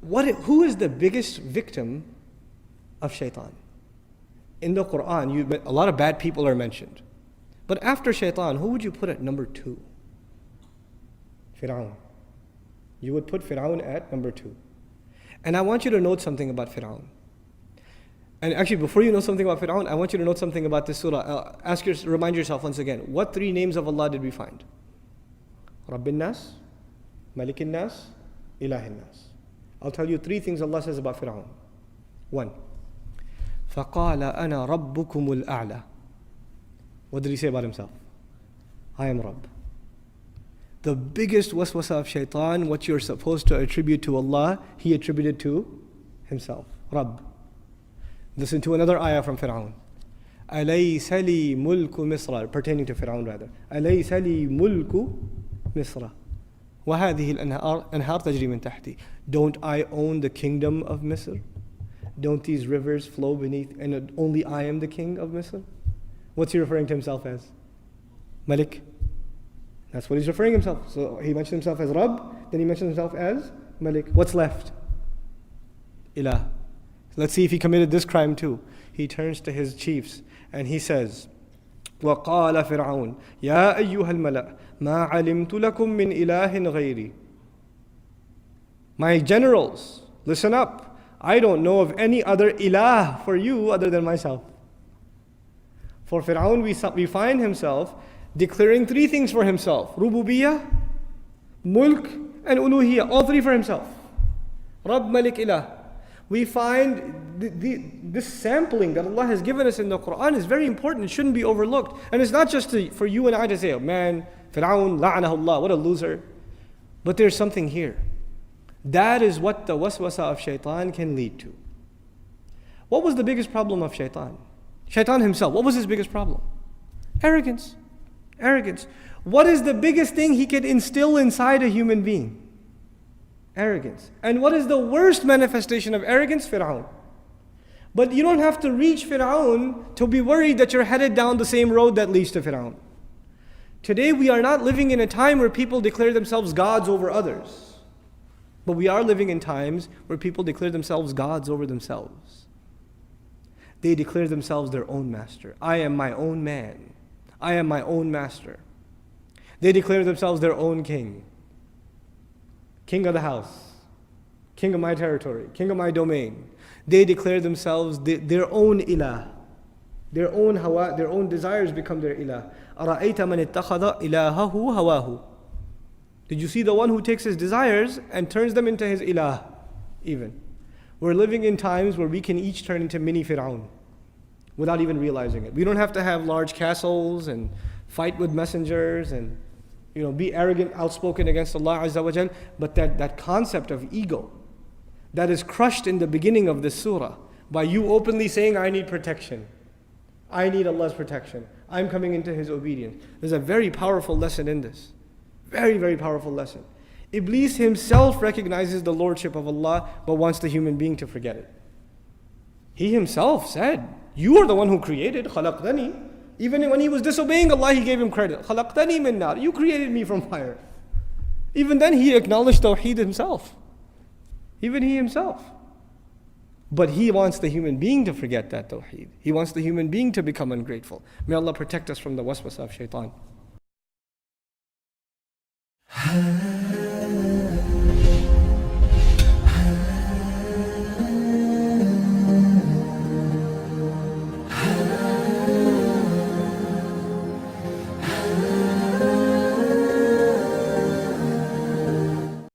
Who is the biggest victim of shaitan? In the Quran, a lot of bad people are mentioned. But after shaitan, who would you put at number 2? Fir'aun. You would put Fir'aun at number 2. And I want you to note something about Fir'aun. And actually, before you know something about Fir'aun, I want you to note something about this surah. Remind yourself once again, what 3 names of Allah did we find? Rabbin Nas, Malikin Nas, Ilahin Nas. I'll tell you 3 things Allah says about Fir'aun. 1. فَقَالَ أَنَا رَبُّكُمُ الْأَعْلَى. What did he say about himself? I am Rabb. The biggest waswasa of shaitan, what you're supposed to attribute to Allah, he attributed to himself. Rabb. Listen to another ayah from Fir'aun. أَلَيْسَ لِي مُلْكُ مِصْرَ, pertaining to Fir'aun rather. أَلَيْسَ لِي مُلْكُ مِصْرَ وَهَذِهِ الْأَنْهَارُ تَجْرِي مِنْ تَحْتِي. Don't I own the kingdom of Misr? Don't these rivers flow beneath, and only I am the king of Misr? What's he referring to himself as? Malik. That's what he's referring himself. So he mentioned himself as Rabb, then he mentioned himself as Malik. What's left? Ilah. Let's see if he committed this crime too. He turns to his chiefs and he says, وَقَالَ فِرْعَوْنَ يَا أَيُّهَا الْمَلَأ مَا عَلِمْتُ لَكُم مِّنْ إِلَٰهٍ غَيْرِي. My generals, listen up. I don't know of any other ilah for you other than myself. For Fir'aun, we find himself declaring 3 things for himself. Rububiyyah, Mulk, and Uluhiyyah. All 3 for himself. Rabb, Malik, Ilah. We find this sampling that Allah has given us in the Quran is very important. It shouldn't be overlooked. And it's not just for you and I to say, oh man, Fir'aun, la'anahullah, what a loser. But there's something here. That is what the waswasa of shaitan can lead to. What was the biggest problem of shaitan? Shaitan himself, what was his biggest problem? Arrogance. Arrogance. What is the biggest thing he can instill inside a human being? Arrogance. And what is the worst manifestation of arrogance? Fir'aun. But you don't have to reach Fir'aun to be worried that you're headed down the same road that leads to Fir'aun. Today we are not living in a time where people declare themselves gods over others. But we are living in times where people declare themselves gods over themselves. They declare themselves their own master. I am my own man. I am my own master. They declare themselves their own king. King of the house. King of my territory. King of my domain. They declare themselves their own ilah. Their own hawa, their own desires become their ilah. أَرَأَيْتَ مَنِ اتَّخَذَ إِلَهَهُ هَوَاهُ. Did you see the one who takes his desires and turns them into his ilah? Even. We're living in times where we can each turn into mini Fir'aun without even realizing it. We don't have to have large castles and fight with messengers and be arrogant, outspoken against Allah Azza wa Jal. But that concept of ego that is crushed in the beginning of this surah by you openly saying, I need protection. I need Allah's protection. I'm coming into His obedience. There's a very powerful lesson in this. Very, very powerful lesson. Iblis himself recognizes the lordship of Allah but wants the human being to forget it. He himself said, you are the one who created, khalaqtani. Even when he was disobeying Allah, he gave him credit. Khalaqtani min nar. You created me from fire. Even then he acknowledged Tawheed himself. Even he himself. But he wants the human being to forget that Tawheed. He wants the human being to become ungrateful. May Allah protect us from the waswasa of shaitan.